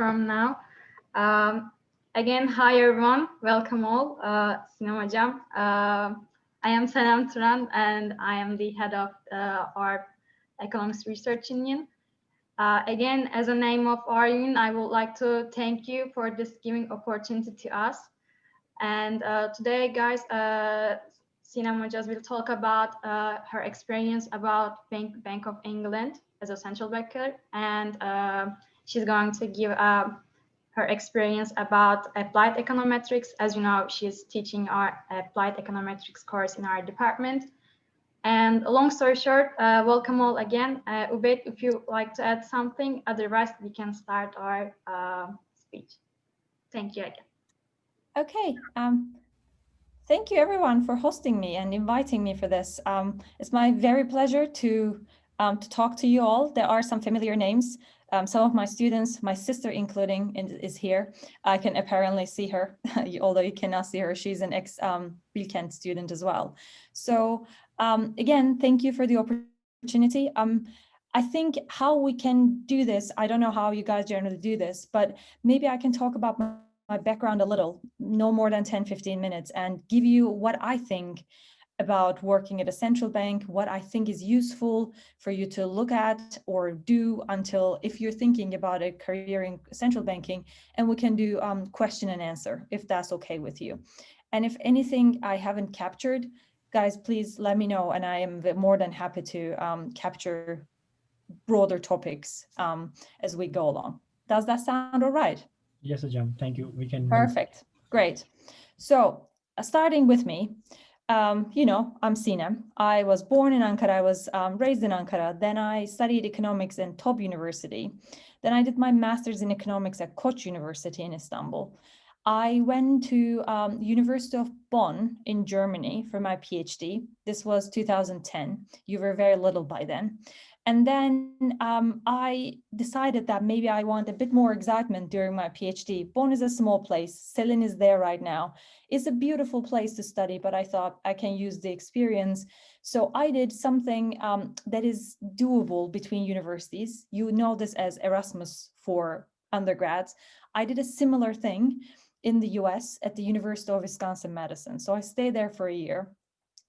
from now. Again, hi everyone, welcome all. Sinem Hocam. I am Sinem Turan and I am the head of our Economics Research Union. Again, as a name of our union, I would like to thank you for this giving opportunity to us. And today, guys, Sinem Hocam will talk about her experience about Bank of England as a central banker, and she's going to give her experience about applied econometrics. As you know, she's teaching our applied econometrics course in our department. And long story short, welcome all again. Ubayd, if you like to add something, otherwise we can start our speech. Thank you again. Okay. Thank you everyone for hosting me and inviting me for this. It's my very pleasure to talk to you all. There are some familiar names. Some of my students, my sister including, is here. I can apparently see her, although you cannot see her. She's an ex-Bilkent student as well. So again, thank you for the opportunity. I think how we can do this, I don't know how you guys generally do this, but maybe I can talk about my background a little, no more than 10-15 minutes, and give you what I think about working at a central bank, what I think is useful for you to look at or do until if you're thinking about a career in central banking, and we can do question and answer if that's okay with you. And if anything I haven't captured, guys, please let me know, and I am more than happy to capture broader topics as we go along. Does that sound all right? Yes, Ajam, thank you. We can. Perfect, great. So starting with me, you know, I'm Sinem. I was born in Ankara, I was raised in Ankara. Then I studied economics in Top University. Then I did my master's in economics at Koç University in Istanbul. I went to University of Bonn in Germany for my PhD. This was 2010. You were very little by then. And then I decided that maybe I want a bit more excitement during my PhD. Bonn is a small place. Selin is there right now. It's a beautiful place to study, but I thought I can use the experience. So I did something that is doable between universities. You know this as Erasmus for undergrads. I did a similar thing in the US at the University of Wisconsin-Madison. So I stayed there for a year.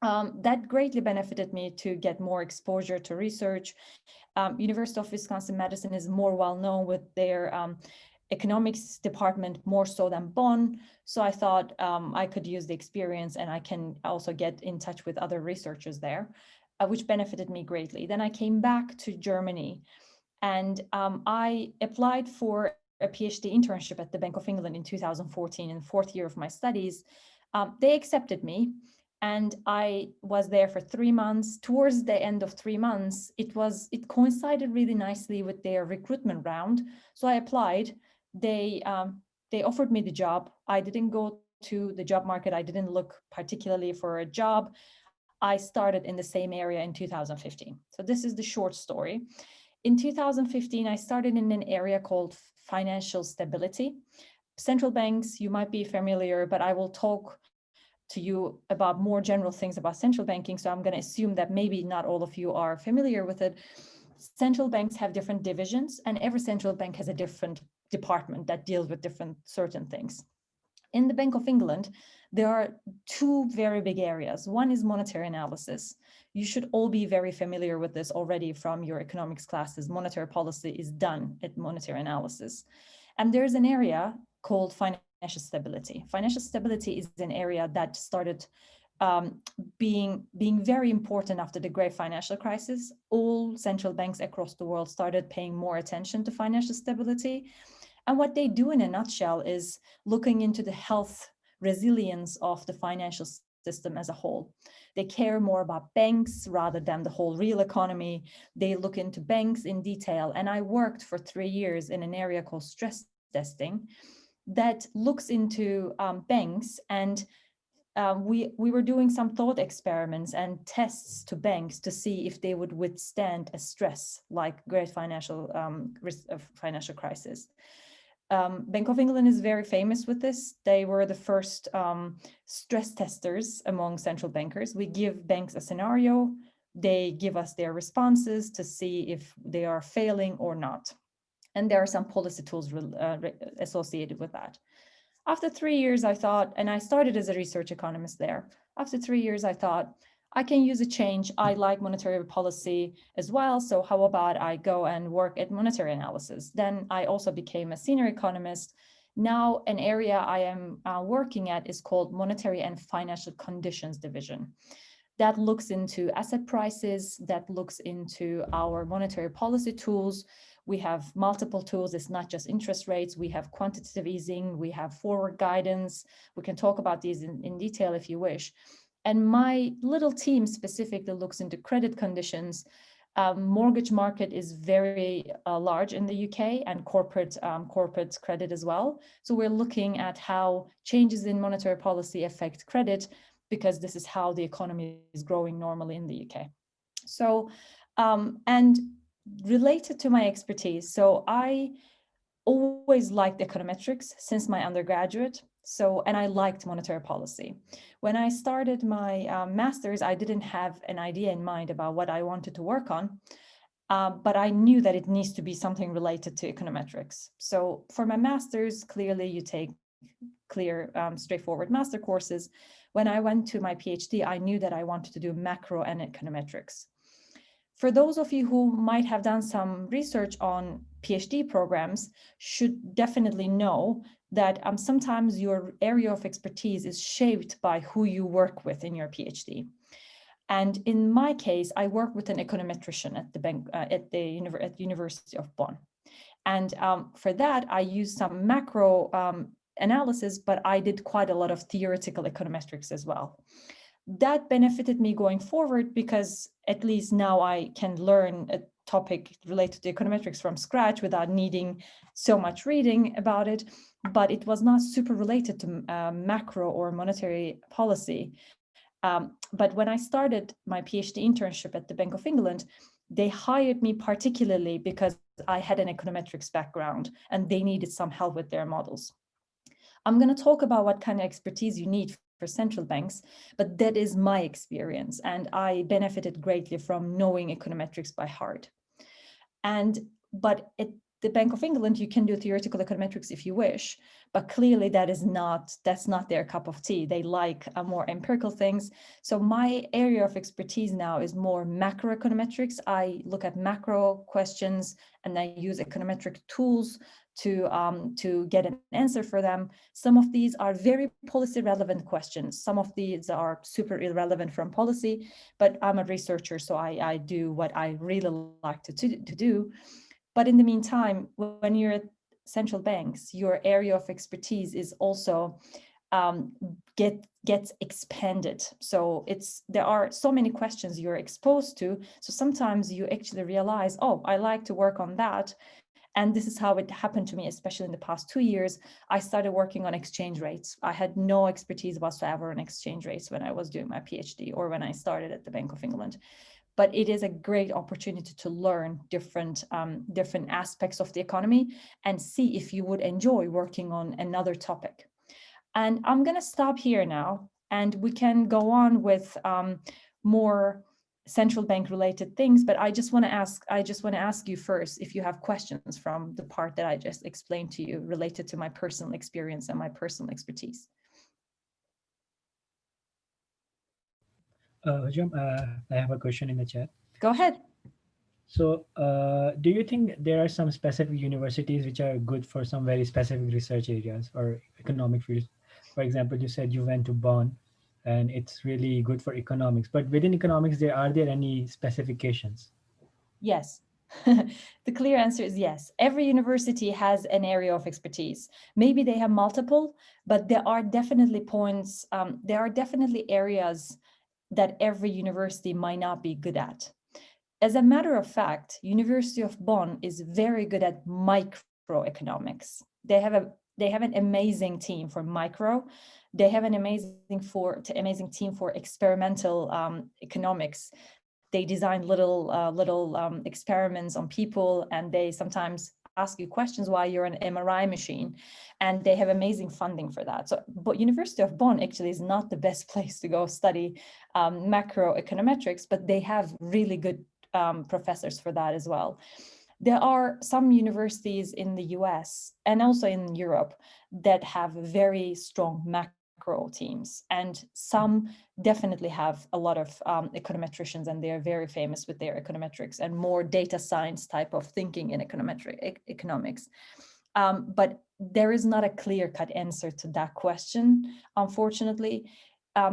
That greatly benefited me to get more exposure to research. University of Wisconsin-Madison is more well-known with their economics department more so than Bonn. So I thought I could use the experience and I can also get in touch with other researchers there, which benefited me greatly. Then I came back to Germany and I applied for a PhD internship at the Bank of England in 2014, in the fourth year of my studies. They accepted me. And I was there for 3 months. Towards the end of 3 months, it coincided really nicely with their recruitment round. So I applied. They offered me the job. I didn't go to the job market. I didn't look particularly for a job. I started in the same area in 2015. So this is the short story. In 2015, I started in an area called financial stability. Central banks, you might be familiar, but I will talk to you about more general things about central banking. So I'm going to assume that maybe not all of you are familiar with it. Central banks have different divisions, and every central bank has a different department that deals with different certain things. In the Bank of England, there are two very big areas. One is monetary analysis. You should all be very familiar with this already from your economics classes. Monetary policy is done at monetary analysis. And there's an area called financial stability. Financial stability is an area that started being very important after the great financial crisis. All central banks across the world started paying more attention to financial stability. And what they do in a nutshell is looking into the health resilience of the financial system as a whole. They care more about banks rather than the whole real economy. They look into banks in detail. And I worked for 3 years in an area called stress testing that looks into banks, and we were doing some thought experiments and tests to banks to see if they would withstand a stress like great financial crisis. Bank of England is very famous with this. They were the first stress testers among central bankers. We give banks a scenario, they give us their responses to see if they are failing or not. And there are some policy tools associated with that. After 3 years, I thought, and I started as a research economist there. After 3 years, I thought, I can use a change. I like monetary policy as well. So how about I go and work at monetary analysis? Then I also became a senior economist. Now an area I am working at is called Monetary and Financial Conditions Division. That looks into asset prices, that looks into our monetary policy tools. We have multiple tools. It's not just interest rates. We have quantitative easing. We have forward guidance. We can talk about these in detail if you wish. And my little team specifically looks into credit conditions. Mortgage market is very large in the UK, and corporate credit as well. So we're looking at how changes in monetary policy affect credit, because this is how the economy is growing normally in the UK. So, and related to my expertise, so I always liked econometrics since my undergraduate. So, and I liked monetary policy. When I started my master's, I didn't have an idea in mind about what I wanted to work on, but I knew that it needs to be something related to econometrics. So for my master's, clearly you take clear, straightforward master courses. When I went to my PhD, I knew that I wanted to do macro and econometrics. For those of you who might have done some research on PhD programs, should definitely know that sometimes your area of expertise is shaped by who you work with in your PhD. And in my case, I work with an econometrician at the University of Bonn. And for that, I used some macro analysis, but I did quite a lot of theoretical econometrics as well. That benefited me going forward, because at least now I can learn a topic related to econometrics from scratch without needing so much reading about it, but it was not super related to macro or monetary policy. But when I started my PhD internship at the Bank of England, they hired me particularly because I had an econometrics background and they needed some help with their models. I'm going to talk about what kind of expertise you need for central banks, but that is my experience, and I benefited greatly from knowing econometrics by heart. But at the Bank of England, you can do theoretical econometrics if you wish, but clearly that's not their cup of tea. They like more empirical things. So my area of expertise now is more macroeconometrics. I look at macro questions and I use econometric tools to get an answer for them. Some of these are very policy relevant questions. Some of these are super irrelevant from policy, but I'm a researcher, so I do what I really like to do. But in the meantime, when you're at central banks, your area of expertise is also gets expanded. So there are so many questions you're exposed to. So sometimes you actually realize, oh, I like to work on that. And this is how it happened to me, especially in the past 2 years. I started working on exchange rates. I had no expertise whatsoever on exchange rates when I was doing my PhD or when I started at the Bank of England. But it is a great opportunity to learn different aspects of the economy and see if you would enjoy working on another topic. And I'm going to stop here now, and we can go on with more central bank related things. But I just want to ask you first if you have questions from the part that I just explained to you related to my personal experience and my personal expertise. Hocam, I have a question in the chat. Go ahead. So do you think there are some specific universities which are good for some very specific research areas or economic fields? For example, you said you went to Bonn and it's really good for economics, but within economics, are there any specifications? Yes. The clear answer is yes. Every university has an area of expertise. Maybe they have multiple, but there are definitely points, there are definitely areas that every university might not be good at. As a matter of fact, University of Bonn is very good at microeconomics. They have an amazing team for micro. They have an amazing team for experimental economics. They design little experiments on people, and they sometimes ask you questions while you're an MRI machine, and they have amazing funding for that. So, but University of Bonn actually is not the best place to go study macroeconometrics, but they have really good professors for that as well. There are some universities in the US and also in Europe that have very strong macro teams, and some definitely have a lot of econometricians, and they're very famous with their econometrics and more data science type of thinking in economics. But there is not a clear-cut answer to that question, unfortunately.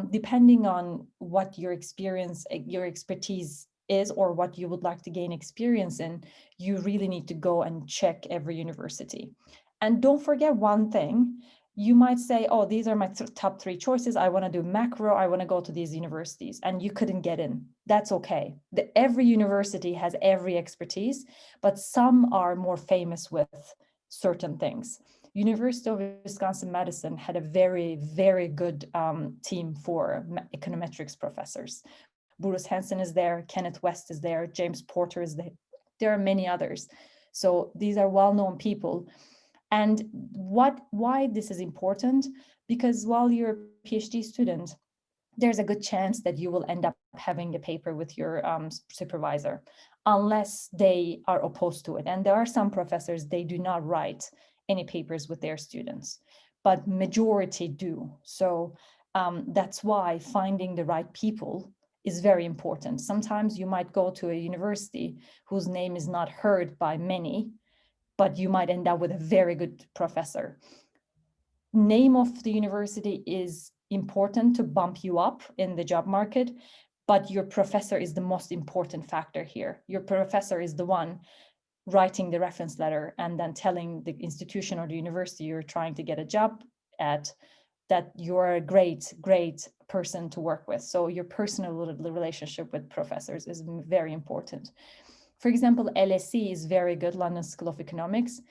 Depending on what your experience, your expertise is, or what you would like to gain experience in, you really need to go and check every university. And don't forget one thing. You might say, oh, these are my top 3 choices. I want to do macro. I want to go to these universities, and you couldn't get in. That's okay. Every university has every expertise, but some are more famous with certain things. University of Wisconsin-Madison had a very, very good team for econometrics professors. Bruce Hansen is there, Kenneth West is there, James Porter is there. There are many others. So these are well-known people. And why this is important? Because while you're a PhD student, there's a good chance that you will end up having a paper with your supervisor, unless they are opposed to it. And there are some professors, they do not write any papers with their students, but majority do. So that's why finding the right people is very important. Sometimes you might go to a university whose name is not heard by many, but you might end up with a very good professor. Name of the university is important to bump you up in the job market, but your professor is the most important factor here. Your professor is the one writing the reference letter and then telling the institution or the university you're trying to get a job at that you're a great person to work with. So your personal relationship with professors is very important. For example, LSE is very good, London School of Economics.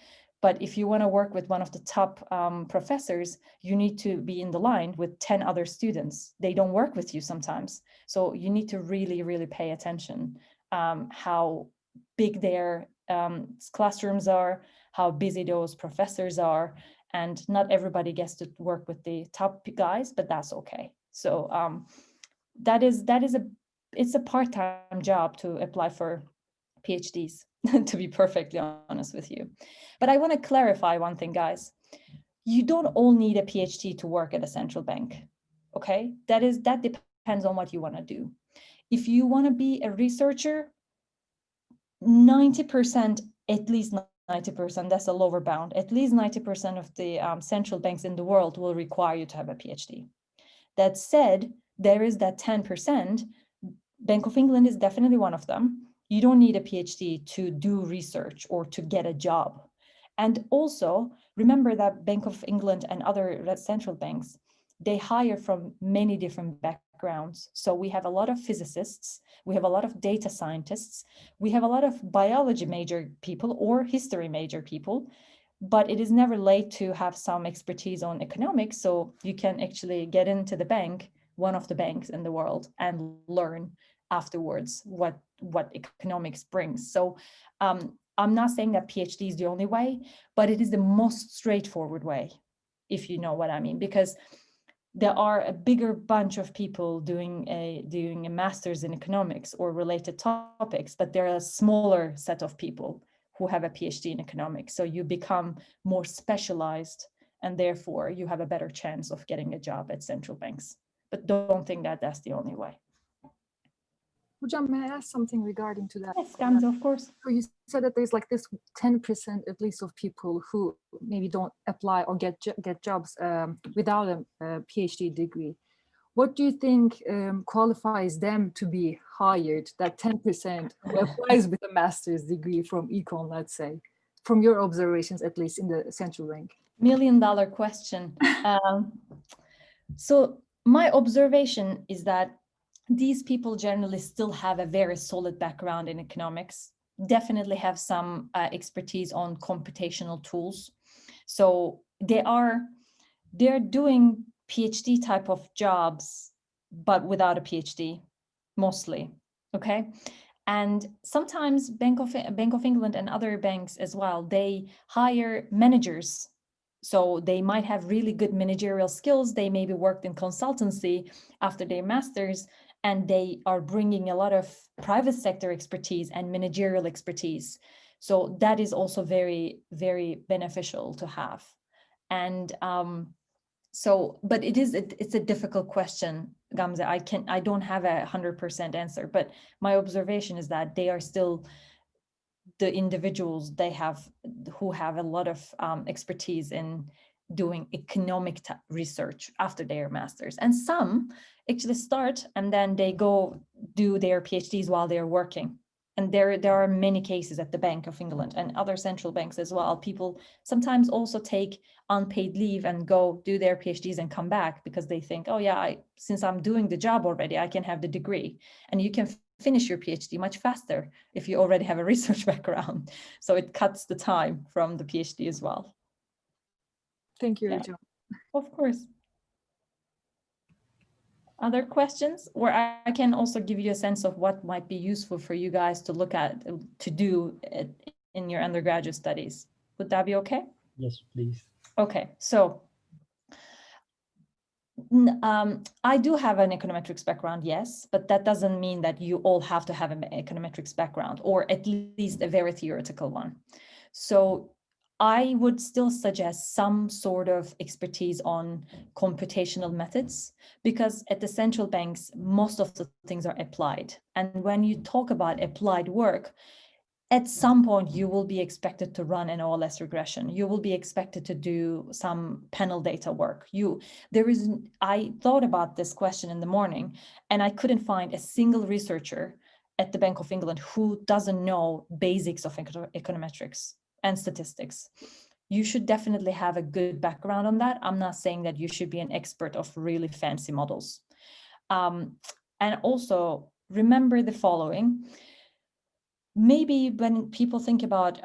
But if you want to work with one of the top professors, you need to be in the line with 10 other students. They don't work with you sometimes. So you need to really, really pay attention how big their classrooms are, how busy those professors are. And not everybody gets to work with the top guys, but that's okay. So it's a part-time job to apply for PhDs, to be perfectly honest with you. But I want to clarify one thing, guys. You don't all need a PhD to work at a central bank, okay? That depends on what you want to do. If you want to be a researcher, 90%, at least 90%, that's a lower bound, at least 90% of the central banks in the world will require you to have a PhD. That said, there is that 10%, Bank of England is definitely one of them. You don't need a PhD to do research or to get a job. And also, remember that Bank of England and other central banks, they hire from many different backgrounds. So we have a lot of physicists, we have a lot of data scientists, we have a lot of biology major people or history major people, but it is never late to have some expertise on economics. So you can actually get into the bank, one of the banks in the world, and learn afterwards what economics brings. So I'm not saying that PhD is the only way, but it is the most straightforward way, if you know what I mean, because there are a bigger bunch of people doing a master's in economics or related topics, but there are a smaller set of people who have a PhD in economics. So you become more specialized, and therefore you have a better chance of getting a job at central banks. But don't think that that's the only way. Hocam, may I ask something regarding to that? Yes, Gamze, of course. So you said that there's like this 10% at least of people who maybe don't apply or get jobs without a PhD degree. What do you think qualifies them to be hired, that 10% who applies with a master's degree from econ, let's say, from your observations, at least in the central bank? $1 million question. So my observation is that these people generally still have a very solid background in economics, definitely have some expertise on computational tools. So they're doing PhD type of jobs, but without a PhD, mostly, okay? And sometimes Bank of England and other banks as well, they hire managers. So they might have really good managerial skills. They maybe worked in consultancy after their masters, and they are bringing a lot of private sector expertise and managerial expertise So that is also very, very beneficial to have. And but it's a difficult question, Gamze. I don't have 100% answer, but my observation is that they are still the individuals who have a lot of expertise in doing economic research after their masters. And some actually start and then they go do their PhDs while they're working. And there are many cases at the Bank of England and other central banks as well. People sometimes also take unpaid leave and go do their PhDs and come back because they think, oh yeah, since I'm doing the job already, I can have the degree. And you can finish your PhD much faster if you already have a research background. So it cuts the time from the PhD as well. Thank you, Yeah. Hocam. Of course. Other questions? Or I can also give you a sense of what might be useful for you guys to look at, to do in your undergraduate studies. Would that be okay? Yes, please. Okay, so I do have an econometrics background, yes, but that doesn't mean that you all have to have an econometrics background, or at least a very theoretical one. So I would still suggest some sort of expertise on computational methods, because at the central banks, most of the things are applied. And when you talk about applied work, at some point you will be expected to run an OLS regression. You will be expected to do some panel data work. I thought about this question in the morning, and I couldn't find a single researcher at the Bank of England who doesn't know basics of econometrics and statistics. You should definitely have a good background on that. I'm not saying that you should be an expert of really fancy models. And also remember the following. Maybe when people think about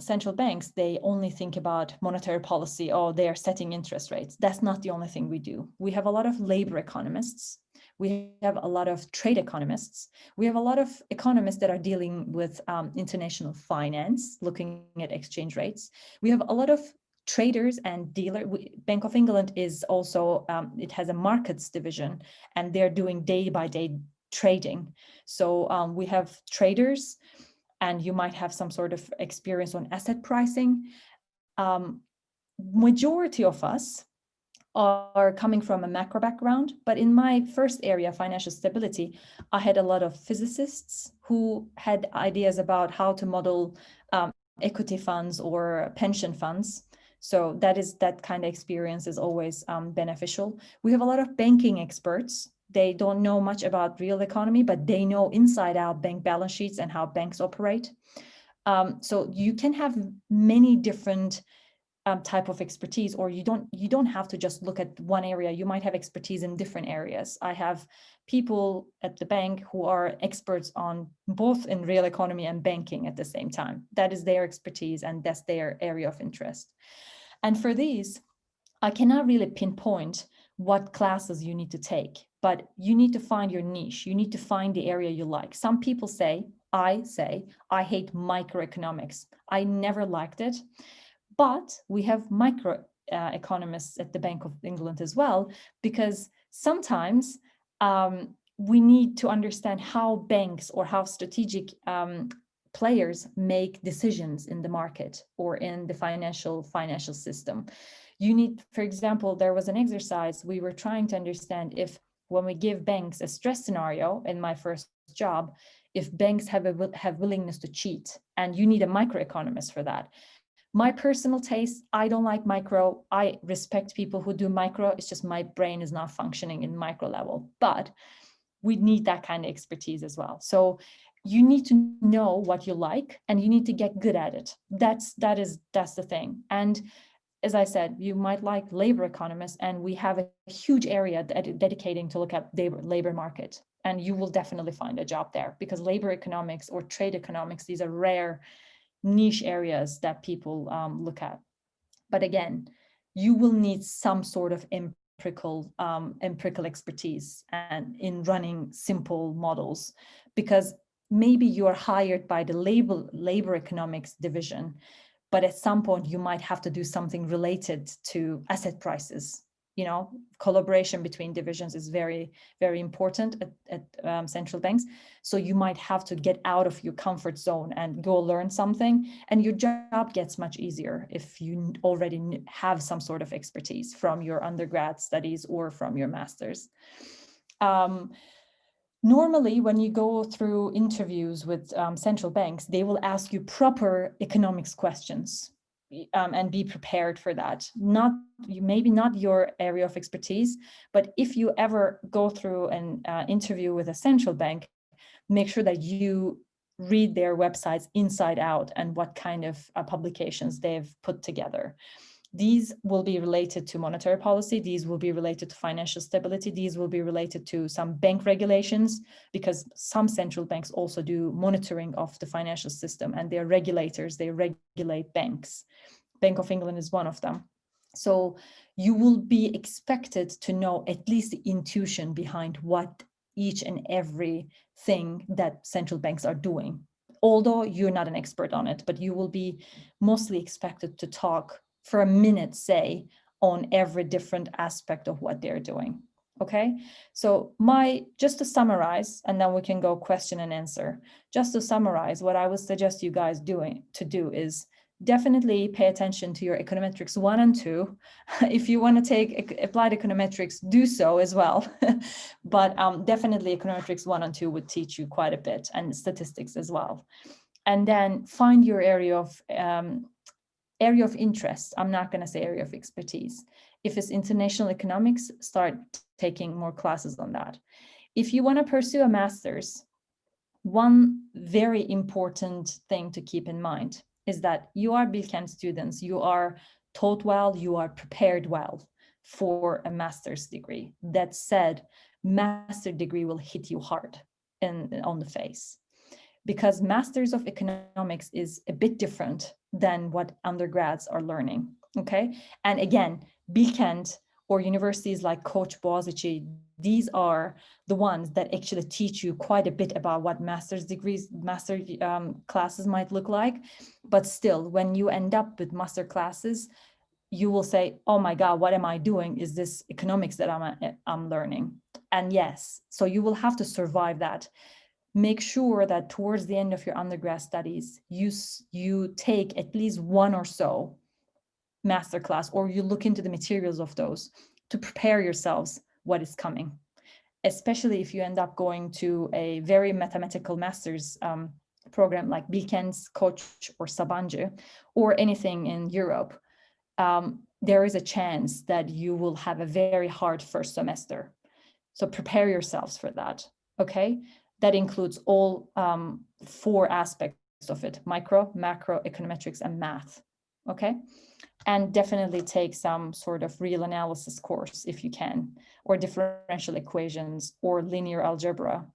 central banks, they only think about monetary policy. Oh, they are setting interest rates. That's not the only thing we do. We have a lot of labor economists. We have a lot of trade economists. We have a lot of economists that are dealing with international finance, looking at exchange rates. We have a lot of traders and dealers. Bank of England is also, it has a markets division, and they're doing day-by-day trading. So we have traders, and you might have some sort of experience on asset pricing. Majority of us are coming from a macro background, but in my first area, financial stability, I had a lot of physicists who had ideas about how to model equity funds or pension funds. So that kind of experience is always beneficial. We have a lot of banking experts. They don't know much about real economy, but they know inside out bank balance sheets and how banks operate. So you can have many different type of expertise, or you don't have to just look at one area. You might have expertise in different areas. I have people at the bank who are experts on both in real economy and banking at the same time. That is their expertise, and that's their area of interest. And for these, I cannot really pinpoint what classes you need to take, but you need to find your niche. You need to find the area you like. Some people say, I hate microeconomics. I never liked it. But we have micro economists at the Bank of England as well, because sometimes we need to understand how banks or how strategic players make decisions in the market or in the financial system. You need, for example, there was an exercise we were trying to understand if when we give banks a stress scenario in my first job, if banks have willingness to cheat, and you need a microeconomist for that. My personal taste, I don't like micro. I respect people who do micro. It's just my brain is not functioning in micro level, but we need that kind of expertise as well. So you need to know what you like, and you need to get good at it. That's the thing. And as I said, you might like labor economists, and we have a huge area dedicating to look at labor market, and you will definitely find a job there, because labor economics or trade economics, these are rare niche areas that people look at. But again, you will need some sort of empirical expertise and in running simple models, because maybe you are hired by the labor economics division, but at some point you might have to do something related to asset prices, collaboration between divisions is very, very important at central banks. So you might have to get out of your comfort zone and go learn something, and your job gets much easier if you already have some sort of expertise from your undergrad studies or from your master's. Normally, when you go through interviews with central banks, they will ask you proper economics questions. And be prepared for that. Maybe not your area of expertise, but if you ever go through an interview with a central bank, make sure that you read their websites inside out and what kind of publications they've put together. These will be related to monetary policy. These will be related to financial stability. These will be related to some bank regulations, because some central banks also do monitoring of the financial system, and they're regulators. They regulate banks. Bank of England is one of them. So you will be expected to know at least the intuition behind what each and every thing that central banks are doing. Although you're not an expert on it, but you will be mostly expected to talk for a minute, say, on every different aspect of what they're doing. Okay, so just to summarize, and then we can go question and answer. Just to summarize, what I would suggest you guys to do is definitely pay attention to your econometrics 1 and 2. If you want to take applied econometrics, do so as well. But definitely econometrics 1 and 2 would teach you quite a bit, and statistics as well. And then find your area of interest. I'm not going to say area of expertise. If it's international economics, start taking more classes on that. If you want to pursue a master's, one very important thing to keep in mind is that you are Bilkent students, you are taught well, you are prepared well for a master's degree. That said, master degree will hit you hard on the face, because Masters of Economics is a bit different than what undergrads are learning, okay? And again, Bilkent or universities like Koç, Boğaziçi, these are the ones that actually teach you quite a bit about what master classes might look like. But still, when you end up with master classes, you will say, oh my God, what am I doing? Is this economics that I'm learning? And yes, so you will have to survive that. Make sure that towards the end of your undergrad studies, you take at least one or so masterclass, or you look into the materials of those to prepare yourselves what is coming, especially if you end up going to a very mathematical master's program like Bilkent's, Koç, or Sabancı, or anything in Europe. There is a chance that you will have a very hard first semester. So prepare yourselves for that, okay? That includes all 4 aspects of it: micro, macro, econometrics, and math, okay? And definitely take some sort of real analysis course if you can, or differential equations or linear algebra,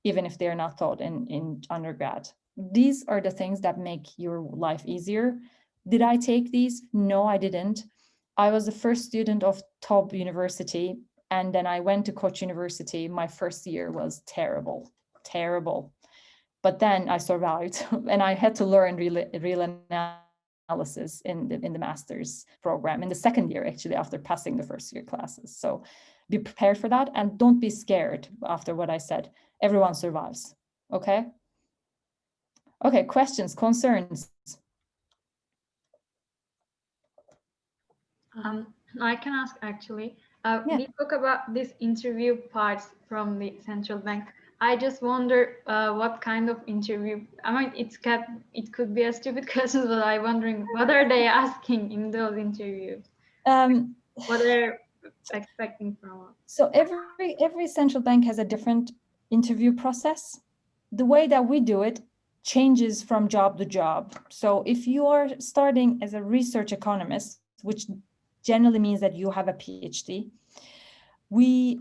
even if they're not taught in undergrad. These are the things that make your life easier. Did I take these? No, I didn't. I was the first student of top university, and then I went to Koç University. My first year was terrible. But then I survived, and I had to learn real analysis in the master's program in the second year, actually, after passing the first year classes. So be prepared for that, and don't be scared after what I said. Everyone survives, okay? Okay, questions, concerns? I can ask, actually. Yeah. We talk about this interview parts from the central bank. I just wonder what kind of interview. I mean, it could be a stupid question, but I'm wondering what are they asking in those interviews? What they're expecting from us? So every central bank has a different interview process. The way that we do it changes from job to job. So if you are starting as a research economist, which generally means that you have a PhD, we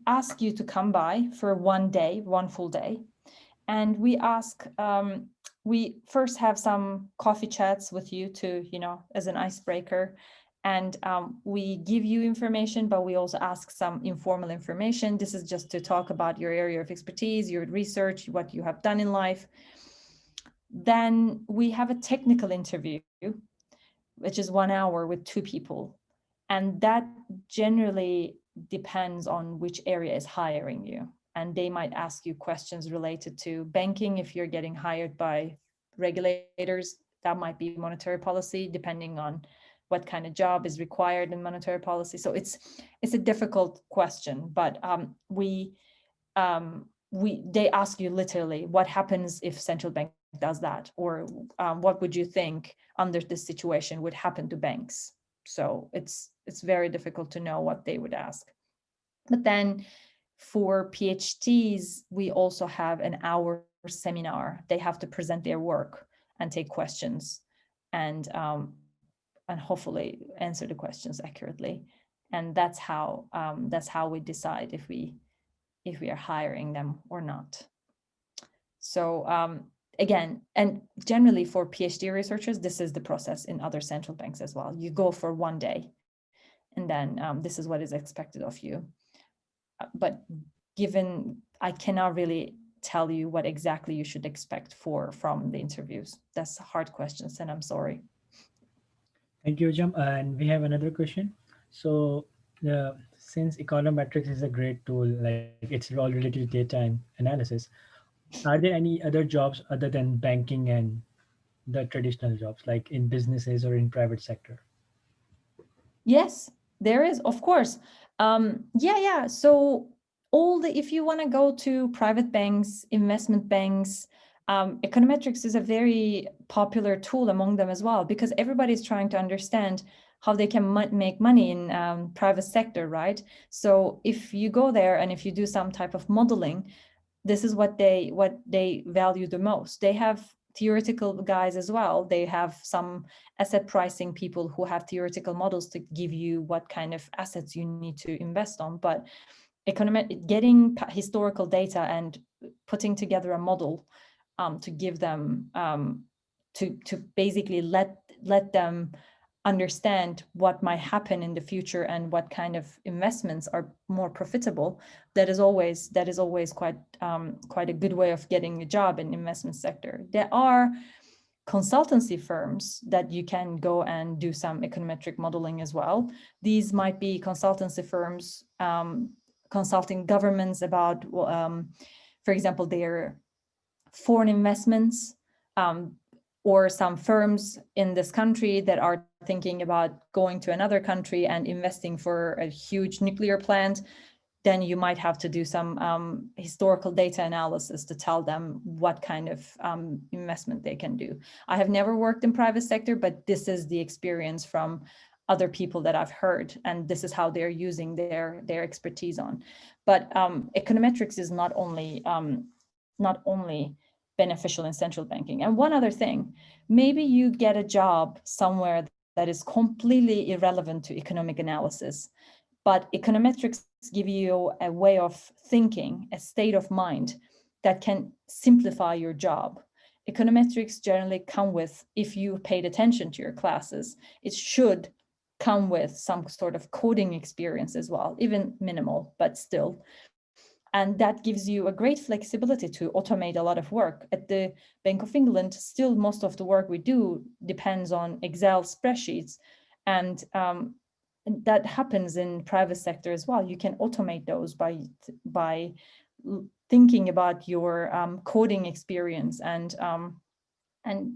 ask you to come by for one full day, and we first have some coffee chats with you to, as an icebreaker, and we give you information, but we also ask some informal information. This is just to talk about your area of expertise, your research, what you have done in life. Then we have a technical interview, which is 1 hour with 2 people. And that generally depends on which area is hiring you. And they might ask you questions related to banking. If you're getting hired by regulators, that might be monetary policy, depending on what kind of job is required in monetary policy. So it's a difficult question, but they ask you literally, what happens if central bank does that? Or what would you think under this situation would happen to banks? So it's very difficult to know what they would ask. But then for PhDs, we also have an hour seminar. They have to present their work and take questions and hopefully answer the questions accurately. And that's how we decide if we are hiring them or not. So again, and generally for PhD researchers, this is the process in other central banks as well. You go for one day, and then this is what is expected of you. But given, I cannot really tell you what exactly you should expect from the interviews. That's hard questions, and I'm sorry. Thank you, Jam. And we have another question. So, since econometrics is a great tool, like it's all related to data and analysis, are there any other jobs other than banking and the traditional jobs, like in businesses or in private sector? Yes, there is, of course. Yeah. So if you want to go to private banks, investment banks, econometrics is a very popular tool among them as well, because everybody's trying to understand how they can make money in private sector, right? So if you go there and if you do some type of modeling, this is what they value the most. They have theoretical guys as well. They have some asset pricing people who have theoretical models to give you what kind of assets you need to invest on. But getting historical data and putting together a model to give them to basically let them understand what might happen in the future and what kind of investments are more profitable, that is always quite a good way of getting a job in the investment sector. There are consultancy firms that you can go and do some econometric modeling as well. These might be consultancy firms consulting governments about, for example, their foreign investments, or some firms in this country that are thinking about going to another country and investing for a huge nuclear plant. Then you might have to do some historical data analysis to tell them what kind of investment they can do. I have never worked in private sector, but this is the experience from other people that I've heard, and this is how they're using their expertise on. But econometrics is not only beneficial in central banking. And one other thing, maybe you get a job somewhere that is completely irrelevant to economic analysis, but econometrics give you a way of thinking, a state of mind that can simplify your job. Econometrics generally come with, if you paid attention to your classes, it should come with some sort of coding experience as well, even minimal, but still. And that gives you a great flexibility to automate a lot of work. At the Bank of England, still most of the work we do depends on Excel spreadsheets. And that happens in private sector as well. You can automate those by thinking about your coding experience and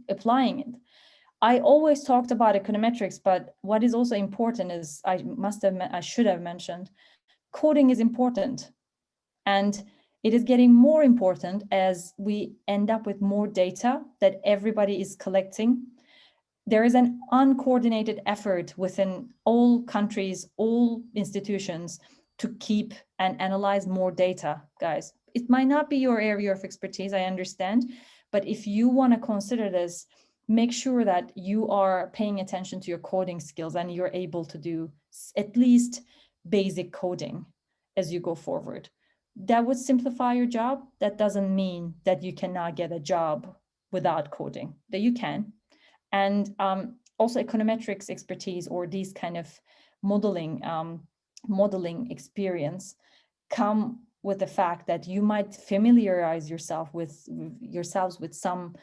applying it. I always talked about econometrics, but what is also important is, I should have mentioned, coding is important. And it is getting more important as we end up with more data that everybody is collecting. There is an uncoordinated effort within all countries, all institutions, to keep and analyze more data, guys. It might not be your area of expertise, I understand, but if you want to consider this, make sure that you are paying attention to your coding skills and you're able to do at least basic coding as you go forward. That would simplify your job. That doesn't mean that you cannot get a job without coding, that you can. And also econometrics expertise or these kind of modeling experience come with the fact that you might familiarize yourselves with some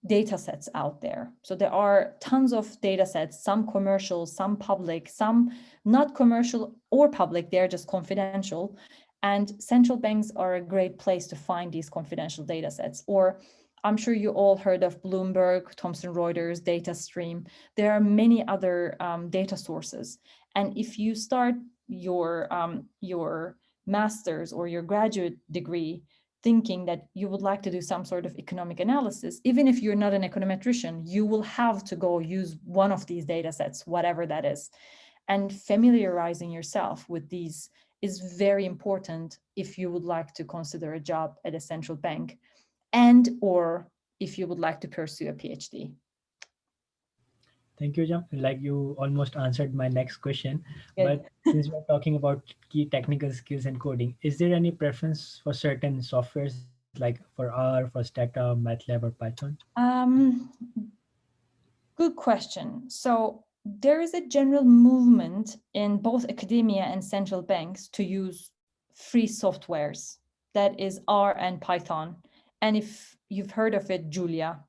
data sets out there. So there are tons of data sets, some commercial, some public, some not commercial or public, they're just confidential. And central banks are a great place to find these confidential data sets. Or I'm sure you all heard of Bloomberg, Thomson Reuters, DataStream. There are many other data sources. And if you start your master's or your graduate degree thinking that you would like to do some sort of economic analysis, even if you're not an econometrician, you will have to go use one of these data sets, whatever that is. And familiarizing yourself with these is very important if you would like to consider a job at a central bank and or if you would like to pursue a PhD. Thank you, Jam. Like you almost answered my next question, Good. but since we're talking about key technical skills and coding, is there any preference for certain softwares like for R, for Stata, MATLAB, or Python? Good question. So there is a general movement in both academia and central banks to use free softwares, that is R and Python. And if you've heard of it, Julia,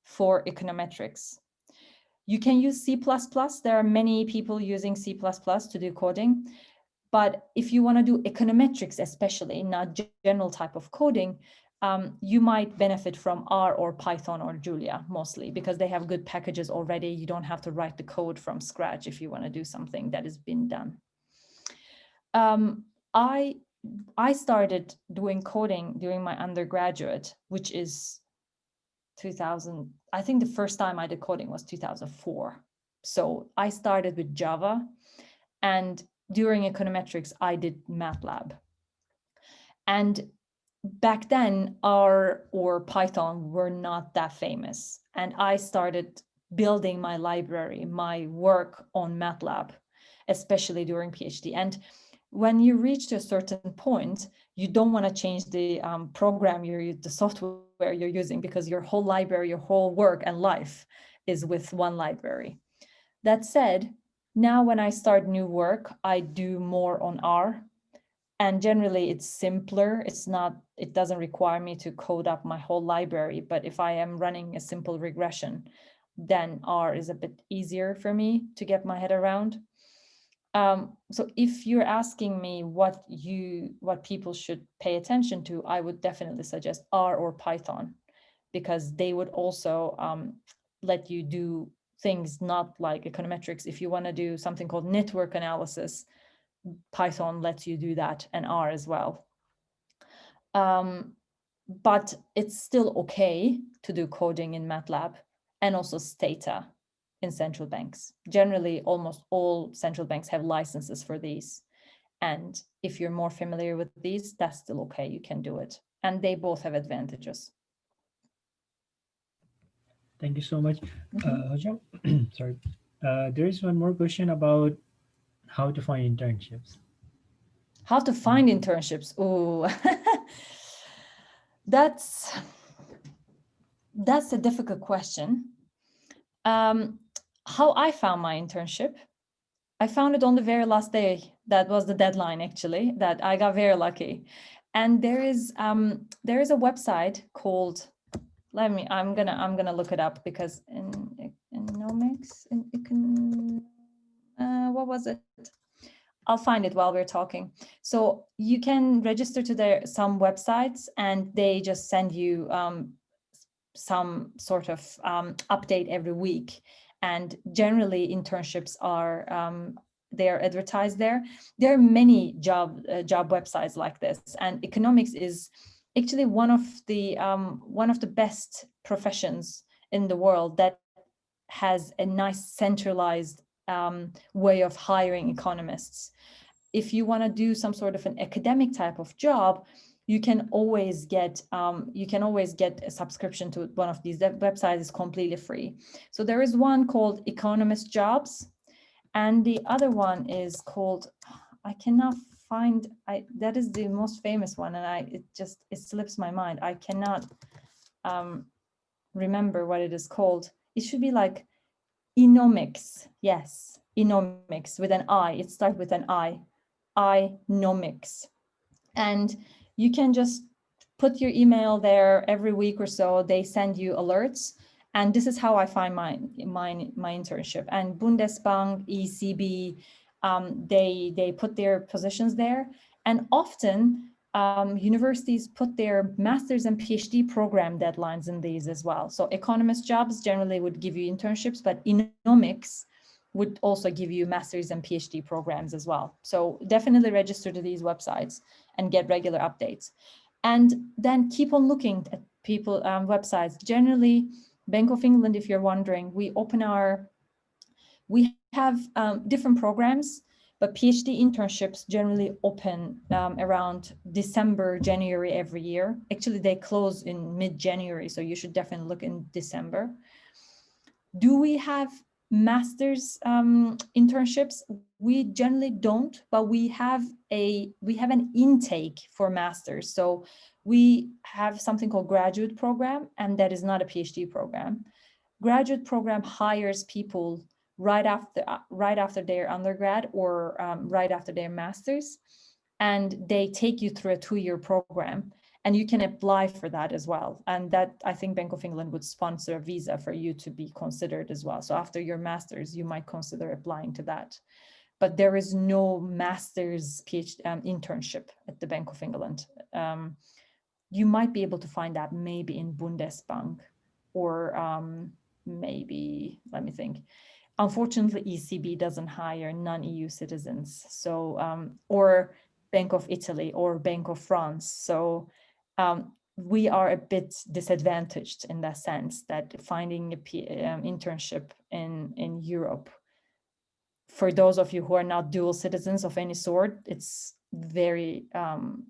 for econometrics. You can use C++. There are many people using C++ to do coding. But if you want to do econometrics, especially, not general type of coding, you might benefit from R or Python or Julia mostly because they have good packages already. You don't have to write the code from scratch if you want to do something that has been done. I started doing coding during my undergraduate, which is 2000. I think the first time I did coding was 2004. So I started with Java, and during econometrics, I did MATLAB. And back then, R or Python were not that famous. And I started building my library, my work on MATLAB, especially during PhD. And when you reach to a certain point, you don't want to change the program, the software you're using, because your whole library, your whole work and life is with one library. That said, now when I start new work, I do more on R. And generally it's simpler. It doesn't require me to code up my whole library. But if I am running a simple regression, then R is a bit easier for me to get my head around. So if you're asking me what people should pay attention to, I would definitely suggest R or Python, because they would also let you do things not like econometrics. If you want to do something called network analysis, Python lets you do that, and R as well. But it's still okay to do coding in MATLAB and also Stata in central banks. Generally, almost all central banks have licenses for these. And if you're more familiar with these, that's still okay, you can do it. And they both have advantages. Thank you so much. Hocam, sorry. There is one more question about how to find internships. How to find internships? Oh, that's a difficult question. How I found my internship, I found it on the very last day. That was the deadline, actually, that I got very lucky. And there is a website called, I'm gonna look it up, because what was it? I'll find it while we're talking. So you can register to some websites, and they just send you some sort of update every week. And generally internships are they are advertised there. There are many job websites like this, and economics is actually one of the best professions in the world that has a nice centralized way of hiring economists. If you want to do some sort of an academic type of job, you can always get a subscription to one of these websites. Is completely free. So there is one called Economist Jobs, and the other one is called, I cannot find, that is the most famous one, and it slips my mind. I cannot remember what it is called. It should be like Economics. Yes, Economics with an I. It starts with an I. Economics. And you can just put your email there every week or so. They send you alerts. And this is how I find my internship. And Bundesbank, ECB, they put their positions there. And often universities put their master's and PhD program deadlines in these as well. So economist jobs generally would give you internships, but economics would also give you master's and PhD programs as well. So definitely register to these websites and get regular updates. And then keep on looking at people websites. Generally, Bank of England, if you're wondering, we have different programs, but PhD internships generally open around December, January every year. Actually, they close in mid-January, so you should definitely look in December. Do we have master's internships? We generally don't, but we have an intake for masters. So we have something called graduate program, and that is not a PhD program. Graduate program hires people right after their undergrad or right after their master's, and they take you through a 2-year program, and you can apply for that as well. And that, I think Bank of England would sponsor a visa for you to be considered as well. So after your master's, you might consider applying to that. But there is no master's PhD internship at the Bank of England. You might be able to find that maybe in Bundesbank or maybe, let me think. Unfortunately, ECB doesn't hire non-EU citizens, so or Bank of Italy or Bank of France. So we are a bit disadvantaged in that sense, that finding an internship in Europe, for those of you who are not dual citizens of any sort, it's very,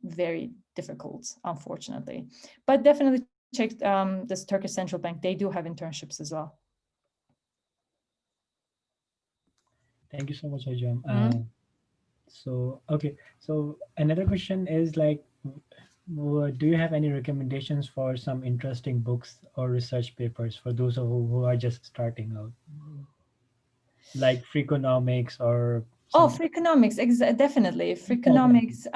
very difficult, unfortunately. But definitely check this Turkish Central Bank. They do have internships as well. Thank you so much, Hocam. So another question is like, do you have any recommendations for some interesting books or research papers for those who are just starting out, like Freakonomics or Freakonomics, definitely Freakonomics,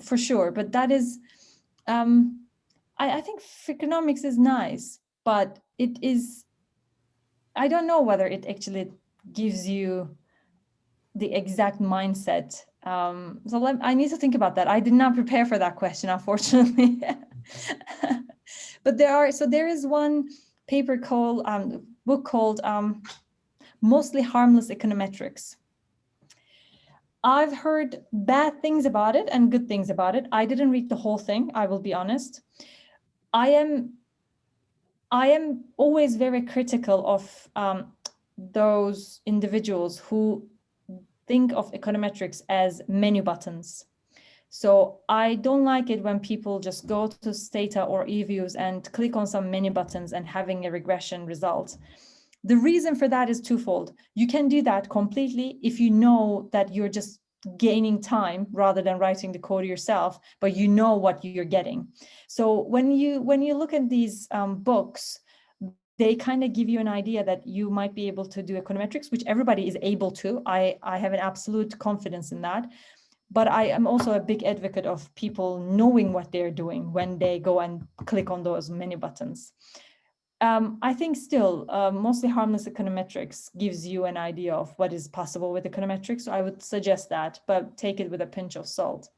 for sure. But that is, I think Freakonomics is nice, but it is, I don't know whether it actually gives you the exact mindset. So I need to think about that. I did not prepare for that question, unfortunately. But there is one paper called, book called Mostly Harmless Econometrics. I've heard bad things about it and good things about it. I didn't read the whole thing, I will be honest. I am always very critical of those individuals who think of econometrics as menu buttons. So I don't like it when people just go to Stata or eViews and click on some menu buttons and having a regression result. The reason for that is twofold. You can do that completely if you know that you're just gaining time rather than writing the code yourself, but you know what you're getting. So when you look at these books, they kind of give you an idea that you might be able to do econometrics, which everybody is able to. I have an absolute confidence in that. But I am also a big advocate of people knowing what they're doing when they go and click on those menu buttons. I think still, Mostly Harmless Econometrics gives you an idea of what is possible with econometrics. So I would suggest that, but take it with a pinch of salt.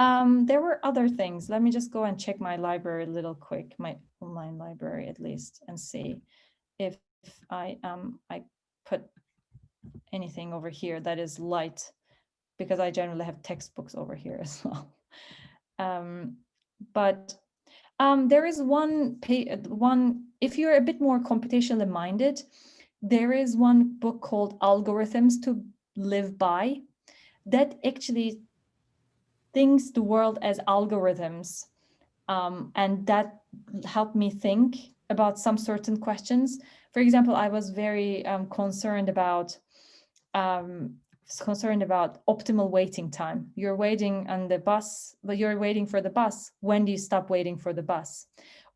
There were other things. Let me just go and check my library a little quick, my online library at least, and see if I put anything over here that is light, because I generally have textbooks over here as well. But there is one, if you're a bit more computationally minded, there is one book called Algorithms to Live By that actually thinks the world as algorithms. And that helped me think about some certain questions. For example, I was very concerned about optimal waiting time. You're waiting on the bus, but you're waiting for the bus. When do you stop waiting for the bus?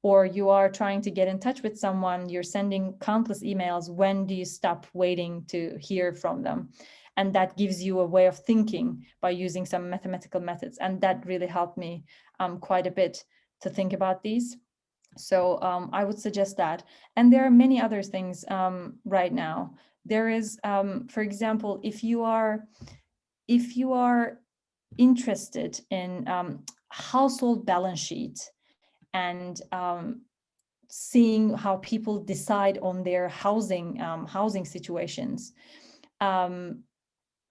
Or you are trying to get in touch with someone, you're sending countless emails. When do you stop waiting to hear from them? And that gives you a way of thinking by using some mathematical methods. And that really helped me quite a bit to think about these. So I would suggest that. And there are many other things right now. There is, for example, if you are interested in household balance sheet and seeing how people decide on their housing situations,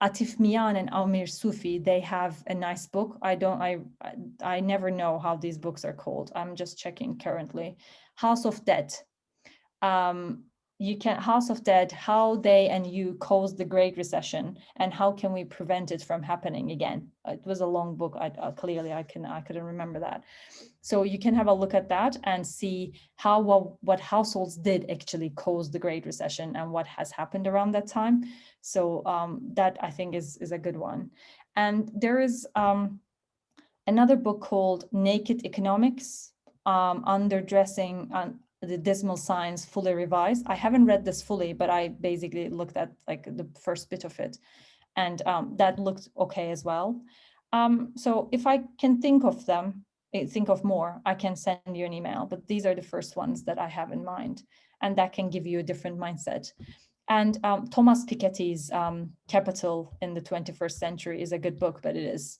Atif Mian and Amir Sufi, they have a nice book. I never know how these books are called. I'm just checking currently. House of Debt. House of Debt, how they and you caused the Great Recession and how can we prevent it from happening again. It was a long book. I couldn't remember that. So you can have a look at that and see what households did actually cause the Great Recession and what has happened around that time. So that I think is a good one. And there is another book called Naked Economics, Underdressing the Dismal Science Fully Revised. I haven't read this fully, but I basically looked at like the first bit of it, and that looked okay as well. So if I can think of more, I can send you an email, but these are the first ones that I have in mind, and that can give you a different mindset. And Thomas Piketty's Capital in the 21st Century is a good book, but it is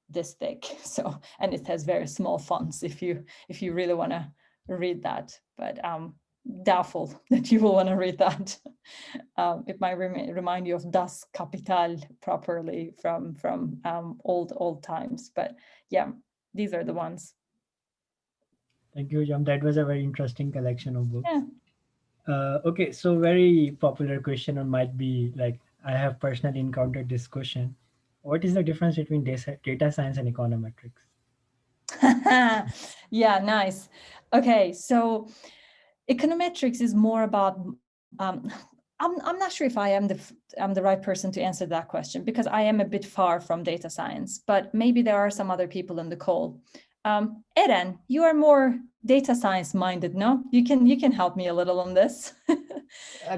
this thick. So, and it has very small fonts if you really want to read that, but doubtful that you will want to read that. It might remind you of Das Kapital properly from old times, but yeah, these are the ones. Thank you, Jam. That was a very interesting collection of books. Yeah. Okay, so very popular question, or might be like, I have personally encountered this question. What is the difference between data science and econometrics? Yeah, nice. Okay, so econometrics is more about, I'm not sure if I'm the right person to answer that question, because I am a bit far from data science, but maybe there are some other people in the call. Eren, you are more data science minded, no? You can help me a little on this.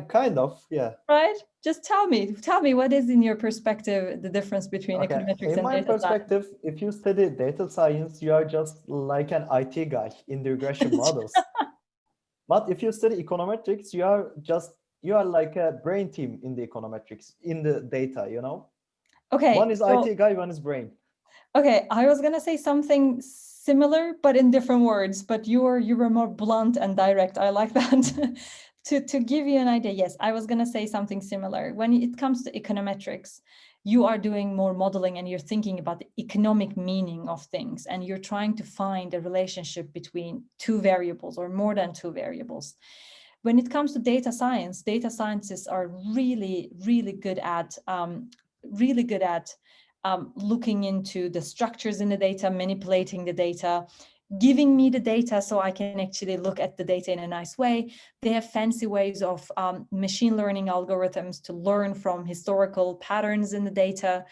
Kind of, yeah. Right? Just tell me what is in your perspective the difference between Okay. econometrics In and my data science? perspective, if you study data science, you are just like an IT guy in the regression models. But if you study econometrics, you are like a brain team in the econometrics, in the data, you know? Okay. One is IT guy, one is brain. Okay, I was gonna say something similar, but in different words, but you were more blunt and direct. I like that. To give you an idea, yes, I was gonna say something similar. When it comes to econometrics, you are doing more modeling and you're thinking about the economic meaning of things, and you're trying to find a relationship between two variables or more than two variables. When it comes to data scientists are really, really good at looking into the structures in the data, manipulating the data, giving me the data so I can actually look at the data in a nice way. They have fancy ways of machine learning algorithms to learn from historical patterns in the data.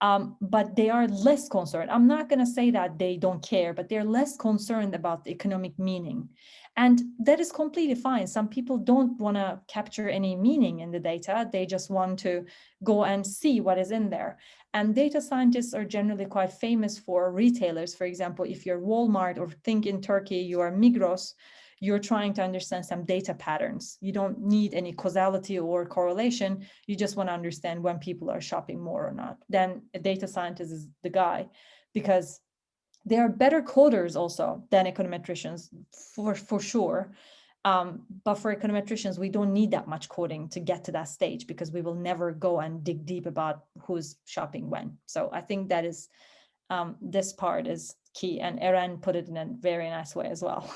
But they are less concerned. I'm not going to say that they don't care, but they're less concerned about the economic meaning. And that is completely fine. Some people don't want to capture any meaning in the data. They just want to go and see what is in there. And data scientists are generally quite famous for retailers. For example, if you're Walmart, or think in Turkey, you are Migros, you're trying to understand some data patterns. You don't need any causality or correlation. You just want to understand when people are shopping more or not. Then a data scientist is the guy, because they are better coders also than econometricians for sure. But for econometricians, we don't need that much coding to get to that stage, because we will never go and dig deep about who's shopping when. So I think that is, this part is key, and Eren put it in a very nice way as well.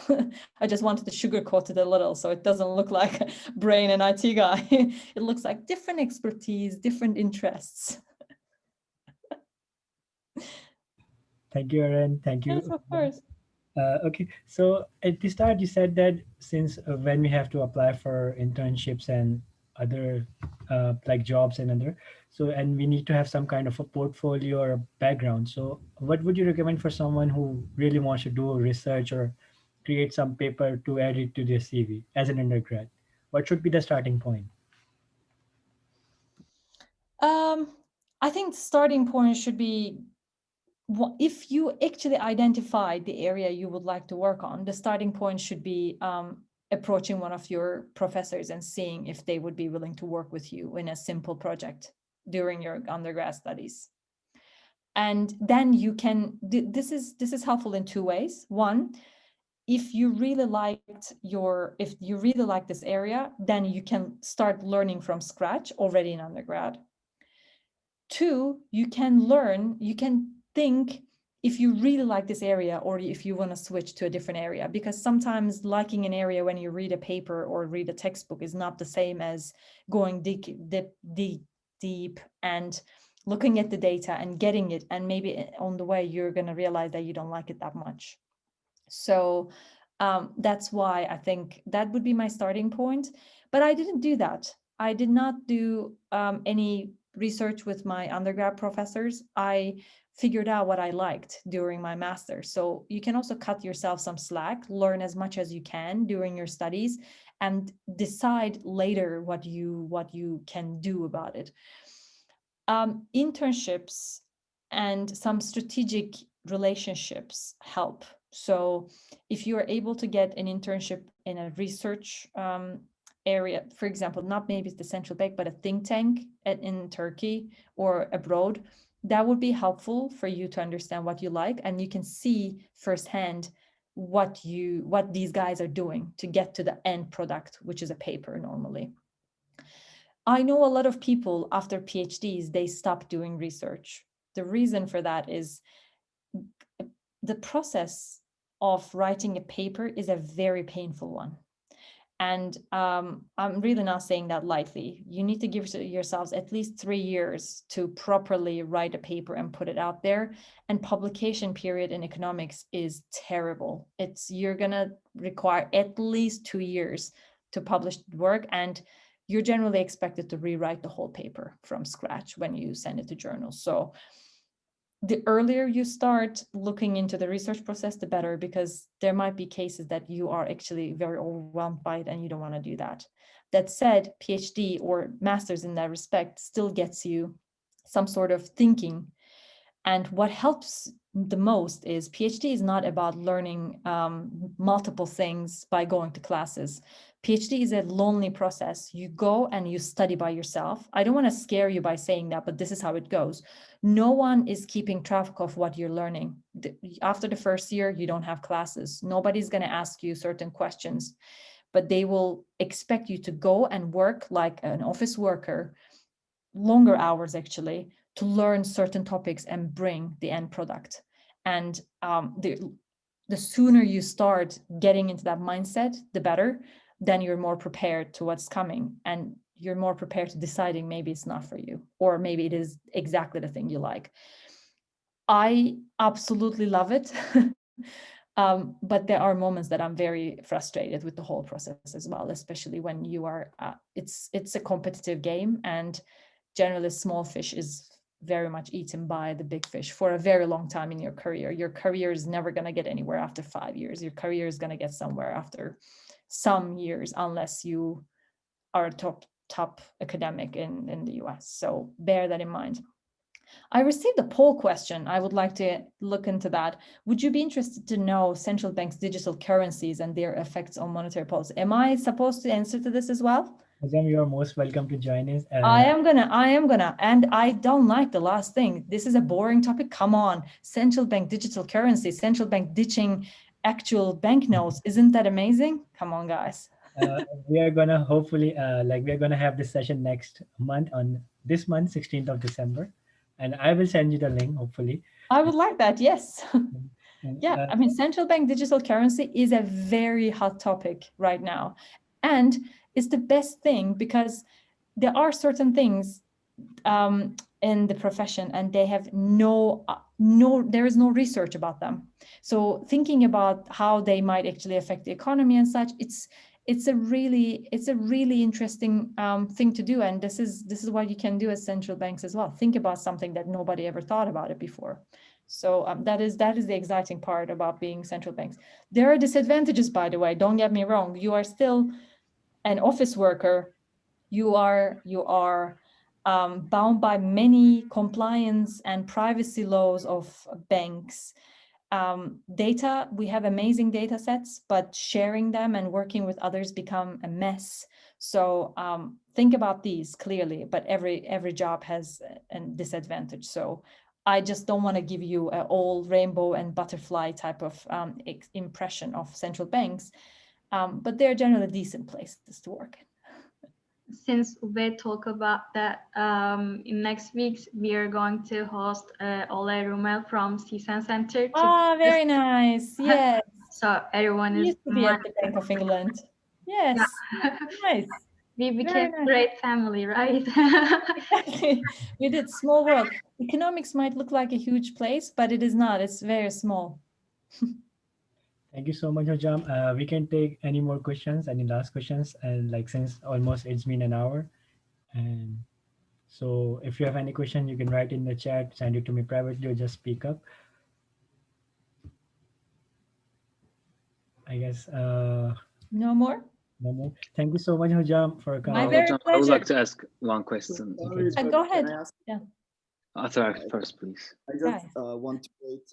I just wanted to sugarcoat it a little so it doesn't look like brain and IT guy. It looks like different expertise, different interests. Thank you, Eren. Thank you. Yes, of course. Okay, so at the start you said that since when we have to apply for internships and other like jobs and other, and we need to have some kind of a portfolio or a background. So what would you recommend for someone who really wants to do research or create some paper to add it to their CV as an undergrad? What should be the starting point? I think the starting point should be if you actually identify the area you would like to work on, the starting point should be approaching one of your professors and seeing if they would be willing to work with you in a simple project during your undergrad studies. And then you can, this is helpful in two ways. One, if you really like this area, then you can start learning from scratch already in undergrad. Two, you can think if you really like this area or if you want to switch to a different area, because sometimes liking an area when you read a paper or read a textbook is not the same as going deep and looking at the data and getting it, and maybe on the way you're going to realize that you don't like it that much. So that's why I think that would be my starting point. But I didn't do that. I did not do any research with my undergrad professors. I figured out what I liked during my master. So you can also cut yourself some slack, learn as much as you can during your studies, and decide later what you can do about it. Internships and some strategic relationships help. So if you are able to get an internship in a research area, for example, not maybe the central bank, but a think tank in Turkey or abroad, that would be helpful for you to understand what you like, and you can see firsthand what these guys are doing to get to the end product, which is a paper normally. I know a lot of people after PhDs, they stop doing research. The reason for that is the process of writing a paper is a very painful one. And I'm really not saying that lightly. You need to give yourselves at least 3 years to properly write a paper and put it out there. And publication period in economics is terrible. You're gonna require at least 2 years to publish work, and you're generally expected to rewrite the whole paper from scratch when you send it to journals. So the earlier you start looking into the research process, the better, because there might be cases that you are actually very overwhelmed by it and you don't want to do that. That said, PhD or master's in that respect still gets you some sort of thinking. And what helps the most is PhD is not about learning multiple things by going to classes. PhD is a lonely process. You go and you study by yourself. I don't want to scare you by saying that, but this is how it goes. No one is keeping track of what you're learning. After the first year, you don't have classes. Nobody's going to ask you certain questions, but they will expect you to go and work like an office worker, longer hours actually, to learn certain topics and bring the end product. And the sooner you start getting into that mindset, the better. Then you're more prepared to what's coming, and you're more prepared to deciding maybe it's not for you, or maybe it is exactly the thing you like. I absolutely love it. But there are moments that I'm very frustrated with the whole process as well, especially when you are, it's a competitive game, and generally small fish is very much eaten by the big fish for a very long time in your career. Your career is never going to get anywhere after 5 years. Your career is going to get somewhere after some years, unless you are a top academic in the US. So bear that in mind. I received a poll question. I would like to look into that. Would you be interested to know central banks' digital currencies and their effects on monetary policy? Am I supposed to answer to this as well? Azam, you are most welcome to join us. I am gonna, and I don't like the last thing. This is a boring topic. Come on, central bank digital currency, central bank ditching actual banknotes. Isn't that amazing? Come on, guys. We are gonna hopefully we're gonna have this session next month, on this month, 16th of December, and I will send you the link hopefully. I would like that. Yes. And, Yeah, I mean, central bank digital currency is a very hot topic right now, and it's the best thing because there are certain things in the profession, and they have there is no research about them. So thinking about how they might actually affect the economy and such, it's a really interesting thing to do, and this is what you can do as central banks as well. Think about something that nobody ever thought about it before. So that is the exciting part about being central banks. There are disadvantages, by the way. Don't get me wrong. You are still an office worker. You are bound by many compliance and privacy laws of banks. Data, we have amazing data sets, but sharing them and working with others become a mess. So think about these clearly, but every job has a disadvantage. So I just don't want to give you an all rainbow and butterfly type of impression of central banks, but they're generally decent places to work. Since we talk about that, in next weeks we are going to host Ole Rumel from Sinem Center. Ah, very nice. Yes. So everyone is Used to be at the Bank of England. Yes. Yeah. Nice. We became a great family, right? Exactly. You did. Small world. Economics might look like a huge place, but it is not. It's very small. Thank you so much, Hojam. We can take any more questions, any last questions, and like since almost it's been an hour, and so if you have any question, you can write in the chat, send it to me privately, or just speak up. I guess No more? no more. Thank you so much, Hojam, for My coming. very Hocam, I pleasure. would like to ask one question. Sorry, Go but ahead. can I ask? Yeah. Atrak first, please. I just want to rate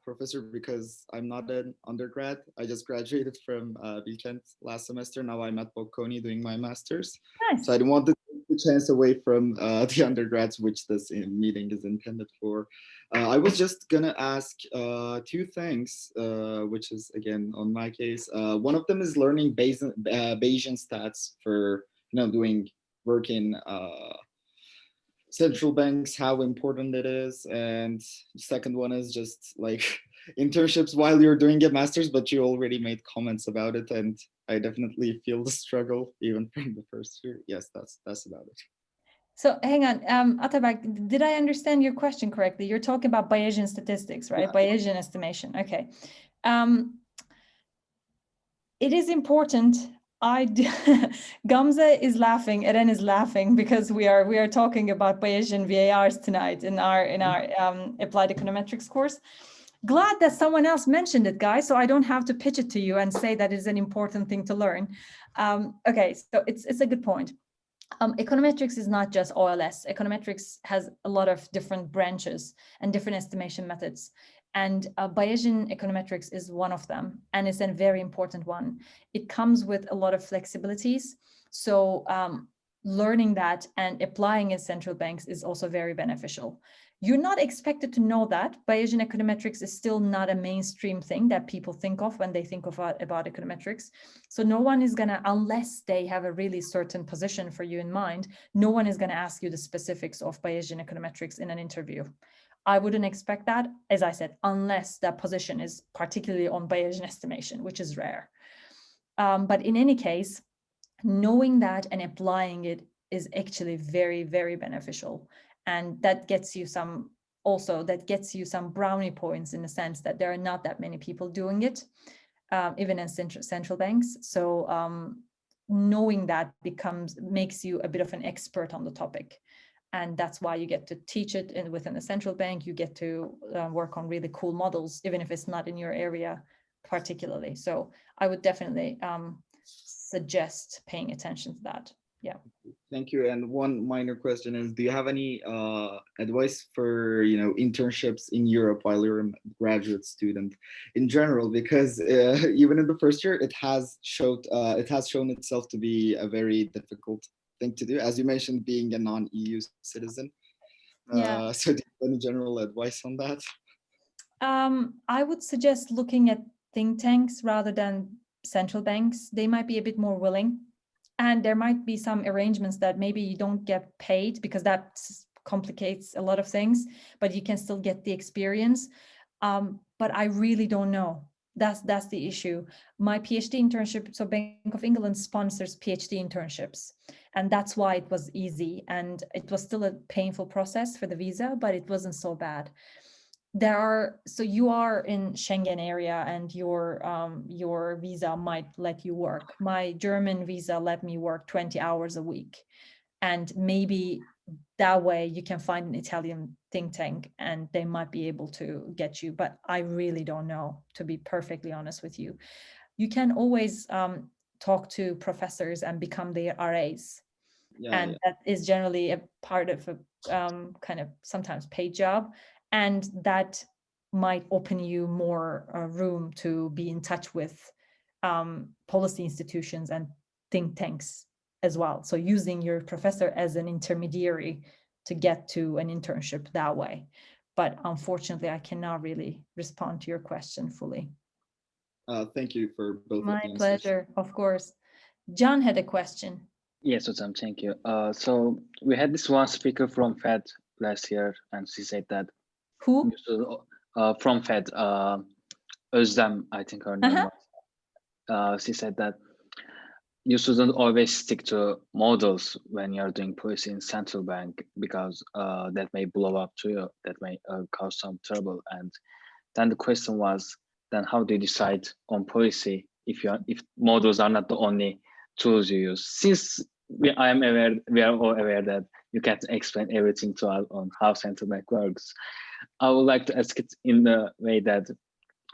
professor because I'm not an undergrad. I just graduated from Bilkent last semester. Now I'm at Bocconi doing my master's. Nice. So I don't want to take the chance away from the undergrads, which this meeting is intended for. I was just gonna ask two things, which is again on my case. One of them is learning Bayesian stats for doing work in central banks, how important it is, and the second one is just like internships while you're doing a master's, but you already made comments about it, and I definitely feel the struggle even from the first year. Yes, that's about it. So hang on, Atabak, did I understand your question correctly? You're talking about Bayesian statistics, right? Yeah. Bayesian estimation. Okay. It is important. Gamze is laughing, Eren is laughing because we are talking about Bayesian VARs tonight in our applied econometrics course. Glad that someone else mentioned it, guys, so I don't have to pitch it to you and say that it's an important thing to learn. Okay, so it's a good point. Econometrics is not just OLS. Econometrics has a lot of different branches and different estimation methods. And Bayesian econometrics is one of them, and it's a very important one. It comes with a lot of flexibilities. So learning that and applying in central banks is also very beneficial. You're not expected to know that. Bayesian econometrics is still not a mainstream thing that people think of when they think of about econometrics. So no one is gonna, unless they have a really certain position for you in mind, no one is gonna ask you the specifics of Bayesian econometrics in an interview. I wouldn't expect that, as I said, unless that position is particularly on Bayesian estimation, which is rare. But in any case, knowing that and applying it is actually very, very beneficial. And that gets you some brownie points in the sense that there are not that many people doing it, even in central banks. So knowing that makes you a bit of an expert on the topic. And that's why you get to teach it within the central bank. You get to work on really cool models, even if it's not in your area particularly. So I would definitely suggest paying attention to that. Yeah. Thank you. And one minor question is, do you have any advice for internships in Europe while you're a graduate student in general? Because even in the first year, it has shown itself to be a very difficult thing to do, as you mentioned, being a non-EU citizen. Yeah. So do you have any general advice on that? I would suggest looking at think tanks rather than central banks. They might be a bit more willing, and there might be some arrangements that maybe you don't get paid because that complicates a lot of things, but you can still get the experience. But I really don't know. That's the issue. My PhD internship, so Bank of England sponsors PhD internships, and that's why it was easy. And it was still a painful process for the visa, but it wasn't so bad. So you are in Schengen area and your visa might let you work. My German visa let me work 20 hours a week, and maybe that way you can find an Italian think tank and they might be able to get you, but I really don't know, to be perfectly honest with you. You can always talk to professors and become their RAs. and that is generally a part of a kind of sometimes paid job, and that might open you more room to be in touch with policy institutions and think tanks as well. So using your professor as an intermediary to get to an internship that way. But unfortunately, I cannot really respond to your question fully. Thank you for both. My pleasure, of course. John had a question. Yes, Hocam, thank you. So we had this one speaker from Fed last year, and she said that Who? From Fed, Özlem, I think her name was. She said that you shouldn't always stick to models when you're doing policy in central bank, because that may blow up to you, that may cause some trouble. And then the question was, then how do you decide on policy if models are not the only tools you use? Since we are all aware that you can't explain everything to us on how central bank works, I would like to ask it in the way that,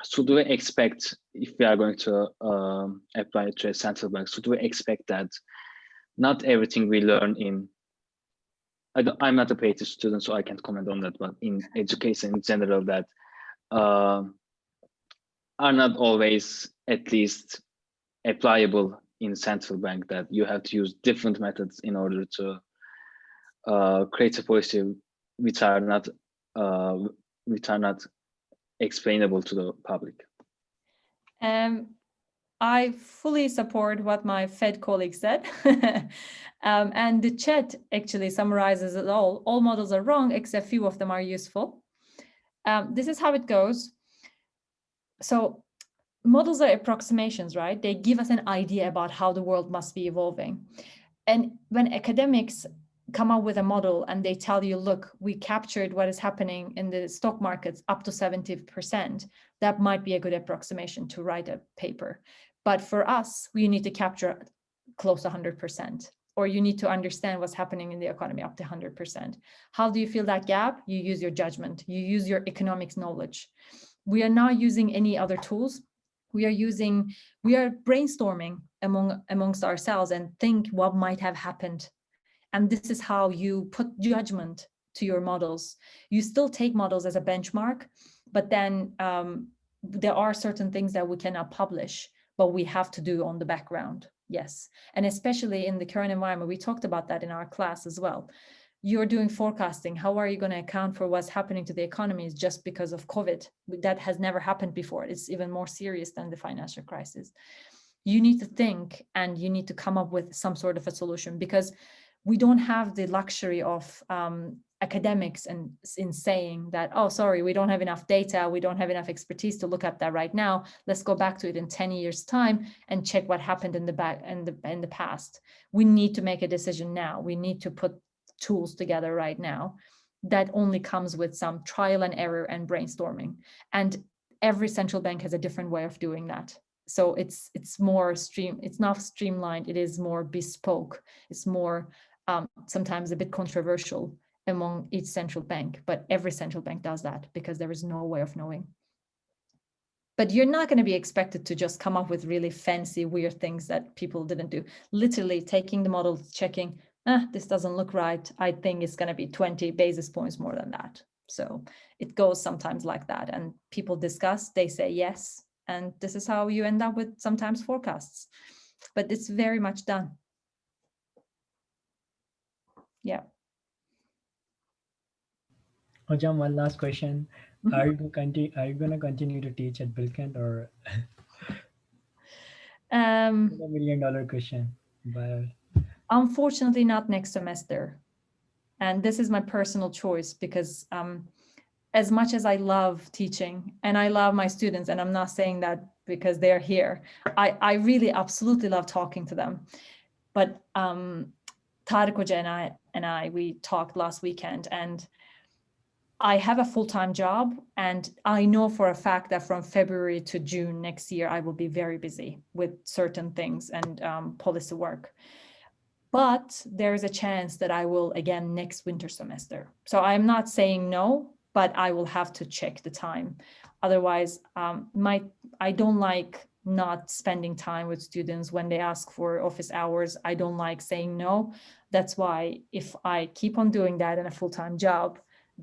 should we expect, if we are going to apply it to a central bank, should we expect that not everything we learn in, I'm not a PhD student, so I can't comment on that, but in education in general, that are not always at least applicable in central bank, that you have to use different methods in order to create a policy which are not explainable to the public? I fully support what my Fed colleague said. And the chat actually summarizes it all. All models are wrong, except few of them are useful. This is how it goes. So models are approximations, right? They give us an idea about how the world must be evolving. And when academics come up with a model and they tell you, look, we captured what is happening in the stock markets up to 70%, that might be a good approximation to write a paper. But for us, we need to capture close to 100%, or you need to understand what's happening in the economy up to 100%. How do you fill that gap? You use your judgment, you use your economics knowledge. We are not using any other tools. We are brainstorming amongst ourselves and think what might have happened. And this is how you put judgment to your models. You still take models as a benchmark, but then there are certain things that we cannot publish, but we have to do on the background. Yes. And especially in the current environment, we talked about that in our class as well. You're doing forecasting. How are you going to account for what's happening to the economies just because of COVID? That has never happened before. It's even more serious than the financial crisis. You need to think, and you need to come up with some sort of a solution, because we don't have the luxury of academics and in saying that, oh, sorry, we don't have enough data, we don't have enough expertise to look at that right now. Let's go back to it in 10 years' time and check what happened in the past. We need to make a decision now. We need to put tools together right now. That only comes with some trial and error and brainstorming. And every central bank has a different way of doing that. So it's not streamlined, it is more bespoke. It's more sometimes a bit controversial among each central bank, but every central bank does that because there is no way of knowing. But you're not going to be expected to just come up with really fancy, weird things that people didn't do. Literally taking the model, checking, this doesn't look right. I think it's going to be 20 basis points more than that. So it goes sometimes like that. And people discuss, they say yes. And this is how you end up with sometimes forecasts. But it's very much done. Yeah. Hocam, one last question. Are you going to continue to teach at Bilkent, or $1 million question? But unfortunately, not next semester. And this is my personal choice, because as much as I love teaching and I love my students, and I'm not saying that because they're here, I really absolutely love talking to them. But Tarık Hoca and I, we talked last weekend, and I have a full-time job, and I know for a fact that from February to June next year, I will be very busy with certain things and policy work. But there is a chance that I will again next winter semester. So I'm not saying no, but I will have to check the time. Otherwise, I don't like not spending time with students when they ask for office hours. I don't like saying no. That's why if I keep on doing that in a full-time job,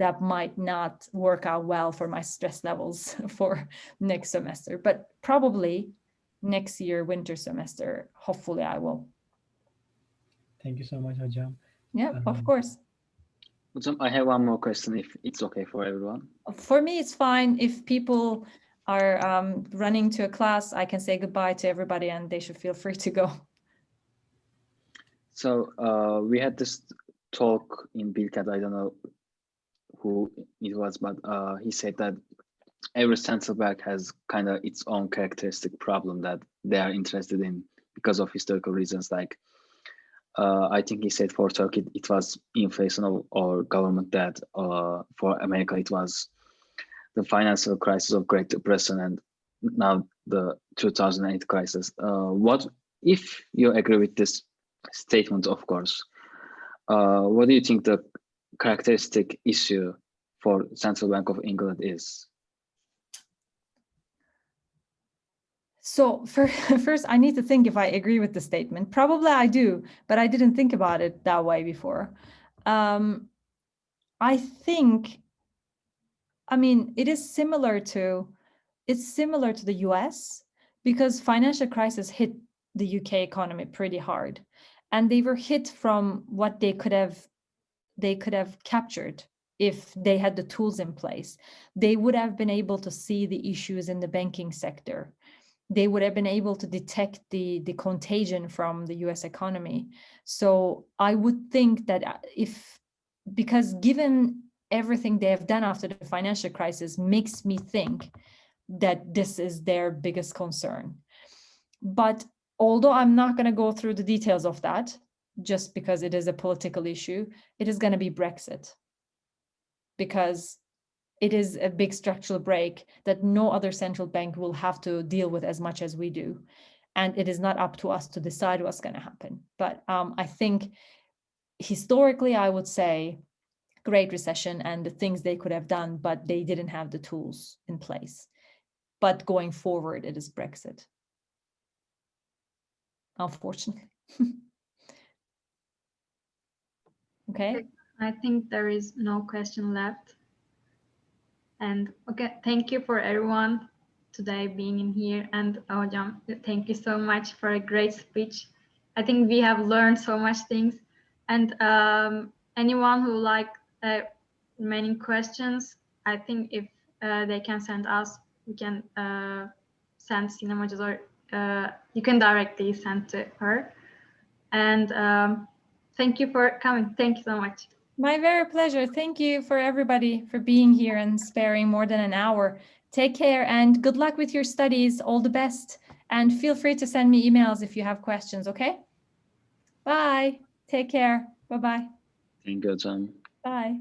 that might not work out well for my stress levels for next semester. But probably next year, winter semester, hopefully I will. Thank you so much, Hocam. Yeah, of course. I have one more question, if it's okay for everyone. For me, it's fine. If people are running to a class, I can say goodbye to everybody and they should feel free to go. So we had this talk in Bilkent, I don't know who it was, but he said that every central bank has kind of its own characteristic problem that they are interested in because of historical reasons. Like I think he said for Turkey it was inflation or government debt. For America it was the financial crisis of Great Depression, and now the 2008 crisis. What if you agree with this statement? Of course, what do you think the characteristic issue for Central Bank of England is? So first, I need to think if I agree with the statement. Probably I do, but I didn't think about it that way before. I think, I mean, it's similar to the US, because financial crisis hit the UK economy pretty hard, and they were hit from what they could have captured if they had the tools in place. They would have been able to see the issues in the banking sector. They would have been able to detect the contagion from the US economy. So I would think that because given everything they have done after the financial crisis, makes me think that this is their biggest concern. But although I'm not going to go through the details of that, just because it is a political issue, it is going to be Brexit. Because it is a big structural break that no other central bank will have to deal with as much as we do. And it is not up to us to decide what's going to happen. But I think historically, I would say Great Recession and the things they could have done, but they didn't have the tools in place. But going forward, it is Brexit, unfortunately. Okay. I think there is no question left. And okay, thank you for everyone today being in here. And Hocam, thank you so much for a great speech. I think we have learned so much things. And anyone who like remaining questions, I think if they can send us, we can send Sinem Hacıoğlu, or you can directly send to her. And thank you for coming. Thank you so much. My very pleasure. Thank you for everybody for being here and sparing more than an hour. Take care and good luck with your studies. All the best. And feel free to send me emails if you have questions, okay? Bye. Take care. Bye-bye. Thank you, John. Bye.